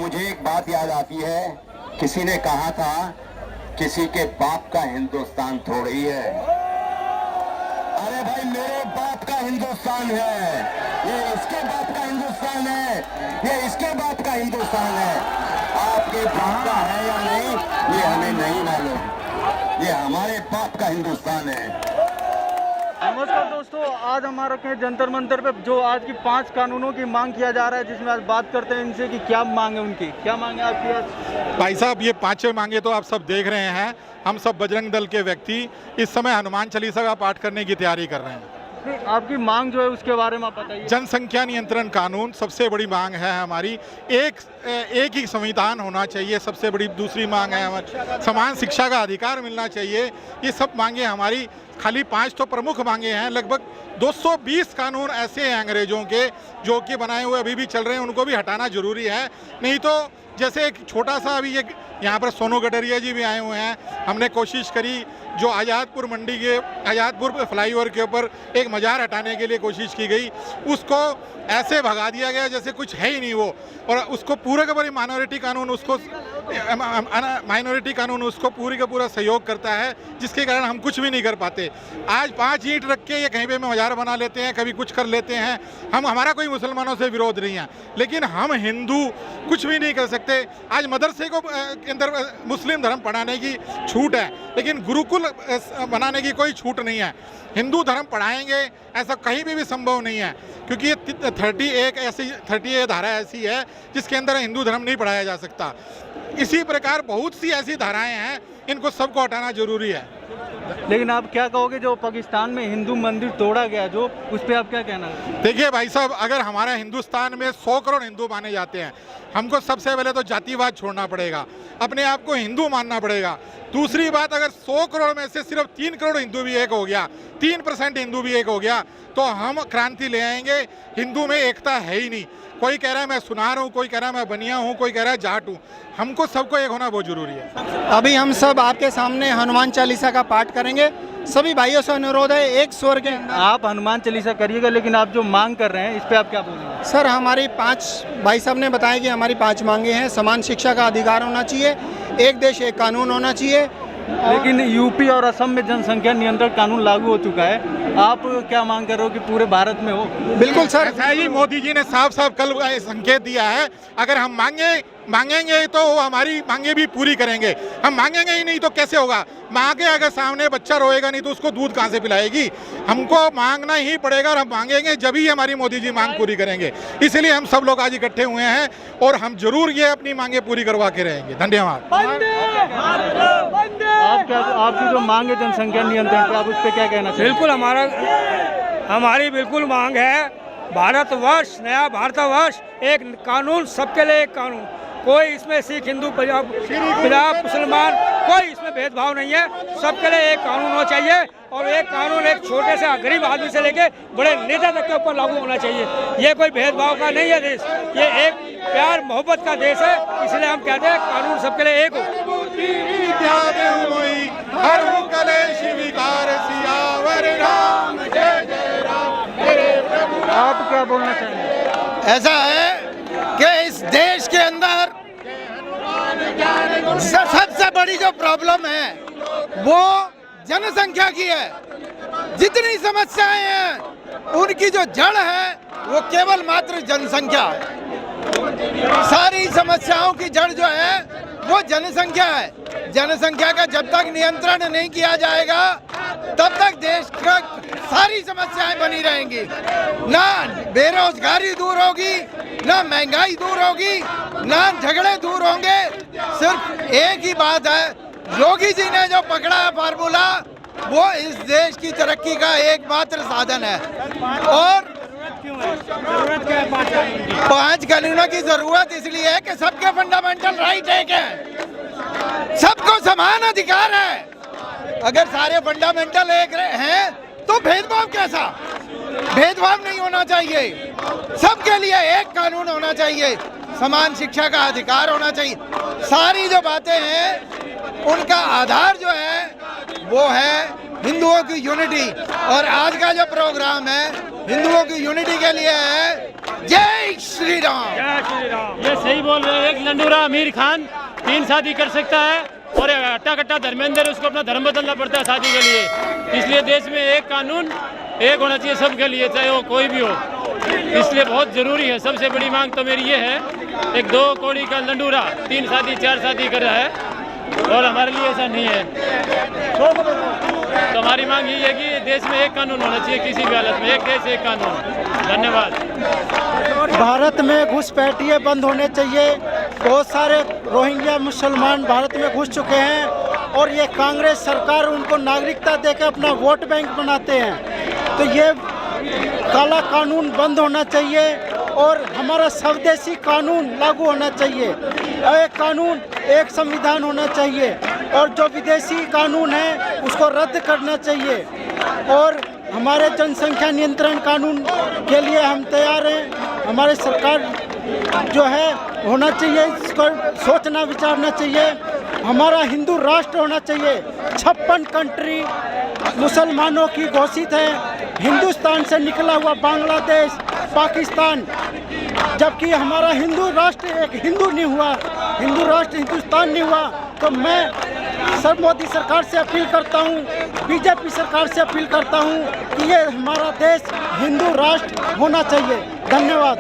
मुझे एक बात याद आती है, किसी ने कहा था किसी के बाप का हिंदुस्तान थोड़ी है। अरे भाई मेरे बाप का हिंदुस्तान है, ये इसके बाप का हिंदुस्तान है, ये इसके बाप का हिंदुस्तान है। आपके बाप का है या नहीं ये हमें नहीं मालूम, ये हमारे बाप का हिंदुस्तान है। नमस्कार दोस्तों, आज हमारा रखे जंतर मंतर पे जो आज की 5 कानूनों की मांग किया जा रहा है, जिसमें आज बात करते हैं इनसे कि क्या मांग है उनकी, क्या मांग है आपकी आज? भाई साहब, ये 5 मांगे तो आप सब देख रहे हैं। हम सब बजरंग दल के व्यक्ति इस समय हनुमान चालीसा का पाठ करने की तैयारी कर रहे हैं। आपकी मांग जो है उसके बारे में आप बताइए। जनसंख्या नियंत्रण कानून सबसे बड़ी मांग है हमारी। एक ही संविधान होना चाहिए, सबसे बड़ी दूसरी मांग है हमारी। समान शिक्षा का अधिकार मिलना चाहिए। ये सब मांगे हमारी, खाली 5 तो प्रमुख मांगे हैं। लगभग 220 कानून ऐसे हैं अंग्रेजों के जो कि बनाए हुए अभी भी चल रहे हैं, उनको भी हटाना जरूरी है। नहीं तो जैसे एक छोटा सा अभी एक यहाँ पर सोनू गडरिया जी भी आए हुए हैं, हमने कोशिश करी जो आज़ादपुर मंडी के आज़ादपुर फ्लाईओवर के ऊपर एक मज़ार हटाने के लिए कोशिश की गई, उसको ऐसे भगा दिया गया जैसे कुछ है ही नहीं वो। और उसको पूरे का पूरी माइनॉरिटी कानून उसको पूरी का पूरा सहयोग करता है, जिसके कारण हम कुछ भी नहीं कर पाते। आज 5 ईंट रख के ये कहीं पे मज़ार बना लेते हैं, कभी कुछ कर लेते हैं। हमारा कोई मुसलमानों से विरोध नहीं है, लेकिन हम हिंदू कुछ भी नहीं कर सकते। आज मदरसे को के अंदर मुस्लिम धर्म पढ़ाने की छूट है, लेकिन गुरुकुल बनाने की कोई छूट नहीं है। हिंदू धर्म पढ़ाएंगे ऐसा कहीं भी संभव नहीं है, क्योंकि ये 38 धारा ऐसी है जिसके अंदर हिंदू धर्म नहीं पढ़ाया जा सकता। इसी प्रकार बहुत सी ऐसी धाराएं हैं, इनको सबको हटाना जरूरी है। लेकिन आप क्या कहोगे जो पाकिस्तान में हिंदू मंदिर तोड़ा गया, जो उस पर आप क्या कहना है? देखिए भाई साहब, अगर हमारे हिंदुस्तान में 100 करोड़ हिंदू माने जाते हैं, हमको सबसे पहले तो जातिवाद छोड़ना पड़ेगा, अपने आप को हिंदू मानना पड़ेगा। दूसरी बात, अगर 100 करोड़ में से सिर्फ 3 करोड़ हिंदू भी एक हो गया, 3% हिंदू भी एक हो गया, तो हम क्रांति ले आएंगे। हिंदू में एकता है ही नहीं। कोई कह रहा है मैं सुनार हूँ, कोई कह रहा है मैं बनिया हूँ, कोई कह रहा है जाट हूँ। हमको सबको एक होना बहुत जरूरी है। अभी हम सब आपके सामने हनुमान चालीसा का पाठ करेंगे। सभी भाइयों से अनुरोध है, एक स्वर के अंदर आप हनुमान चालीसा करिएगा, लेकिन आप जो मांग कर रहे हैं इस पे आप क्या बोलेंगे? सर, हमारी 5 भाई साहब ने बताया कि हमारी 5 मांगे हैं। समान शिक्षा का अधिकार होना चाहिए, एक देश एक कानून होना चाहिए। लेकिन यूपी और असम में जनसंख्या नियंत्रण कानून लागू हो चुका है, आप क्या मांग कर रहे हो कि पूरे भारत में हो? बिल्कुल सर, ऐसा ही मोदी जी ने साफ साफ कल संकेत दिया है। अगर हम मांगेंगे तो वो हमारी मांगे भी पूरी करेंगे। हम मांगेंगे ही नहीं तो कैसे होगा? माँ के अगर सामने बच्चा रोएगा नहीं तो उसको दूध कहाँ से पिलाएगी? हमको मांगना ही पड़ेगा, और हम मांगेंगे जब ही हमारी मोदी जी मांग पूरी करेंगे। इसलिए हम सब लोग आज इकट्ठे हुए हैं, और हम जरूर ये अपनी मांगे पूरी करवा के रहेंगे। धन्यवाद। आपकी जो मांग है जनसंख्या नियंत्रण पे, आप उस पर क्या कहना चाहिए? बिल्कुल हमारी बिल्कुल मांग है। भारतवर्ष, नया भारतवर्ष, एक कानून, सबके लिए एक कानून। कोई इसमें सिख, हिंदू, पंजाब, मुसलमान, कोई इसमें भेदभाव नहीं है। सबके लिए एक कानून होना चाहिए, और एक कानून एक छोटे से गरीब आदमी से लेके बड़े नेता तक के ऊपर लागू होना चाहिए। ये कोई भेदभाव का नहीं है देश, ये एक प्यार मोहब्बत का देश है। इसलिए हम कहते हैं कानून सबके लिए एक हो। आप क्या बोलना चाहेंगे? ऐसा है कि इस देश के अंदर सबसे बड़ी जो प्रॉब्लम है वो जनसंख्या की है। जितनी समस्याएं हैं उनकी जो जड़ है वो केवल मात्र जनसंख्या है। सारी समस्याओं की जड़ जो है वो जनसंख्या है। जनसंख्या का जब तक नियंत्रण नहीं किया जाएगा तब तक देश का सारी समस्याएं बनी रहेंगी। ना बेरोजगारी दूर होगी, ना महंगाई दूर होगी, ना झगड़े दूर होंगे। सिर्फ एक ही बात है, योगी जी ने जो पकड़ा है फार्मूला, वो इस देश की तरक्की का एकमात्र साधन है। और 5 कानूनों की जरूरत इसलिए है कि सबके फंडामेंटल राइट एक है, सबको समान अधिकार है। अगर सारे फंडामेंटल एक हैं तो भेदभाव कैसा? भेदभाव नहीं होना चाहिए, सबके लिए एक कानून होना चाहिए, समान शिक्षा का अधिकार होना चाहिए। सारी जो बातें हैं उनका आधार जो है वो है हिंदुओं की यूनिटी। और आज का जो प्रोग्राम है हिंदुओं की यूनिटी के लिए है। जय श्री राम। जय श्री राम। ये सही बोल रहे हैं। एक लंडूरा आमिर खान 3 शादी कर सकता है और अट्टा कट्टा धर्मेंद्र उसको अपना धर्म बदलना पड़ता है शादी के लिए। इसलिए देश में एक कानून एक होना चाहिए सबके लिए, चाहे वो कोई भी हो। इसलिए बहुत ज़रूरी है। सबसे बड़ी मांग तो मेरी ये है, एक 2 कौड़ी का लंडूरा 3 शादी 4 शादी कर रहा है और हमारे लिए ऐसा नहीं है। तो हमारी मांग यही है कि देश में एक कानून होना चाहिए, किसी भी हालत में एक देश एक कानून। धन्यवाद। भारत में घुसपैठिए बंद होने चाहिए। बहुत सारे रोहिंग्या मुसलमान भारत में घुस चुके हैं और ये कांग्रेस सरकार उनको नागरिकता देकर अपना वोट बैंक बनाते हैं। तो ये काला कानून बंद होना चाहिए और हमारा स्वदेशी कानून लागू होना चाहिए। एक कानून एक संविधान होना चाहिए और जो विदेशी कानून है उसको रद्द करना चाहिए। और हमारे जनसंख्या नियंत्रण कानून के लिए हम तैयार हैं। हमारे सरकार जो है होना चाहिए, इसको सोचना विचारना चाहिए। हमारा हिंदू राष्ट्र होना चाहिए। 56 कंट्री मुसलमानों की घोषित है। हिंदुस्तान से निकला हुआ बांग्लादेश, पाकिस्तान, जबकि हमारा हिंदू राष्ट्र एक हिंदू नहीं हुआ, हिंदू राष्ट्र हिंदुस्तान नहीं हुआ। तो मैं सर मोदी सरकार से अपील करता हूँ, बीजेपी सरकार से अपील करता हूँ कि ये हमारा देश हिंदू राष्ट्र होना चाहिए। धन्यवाद।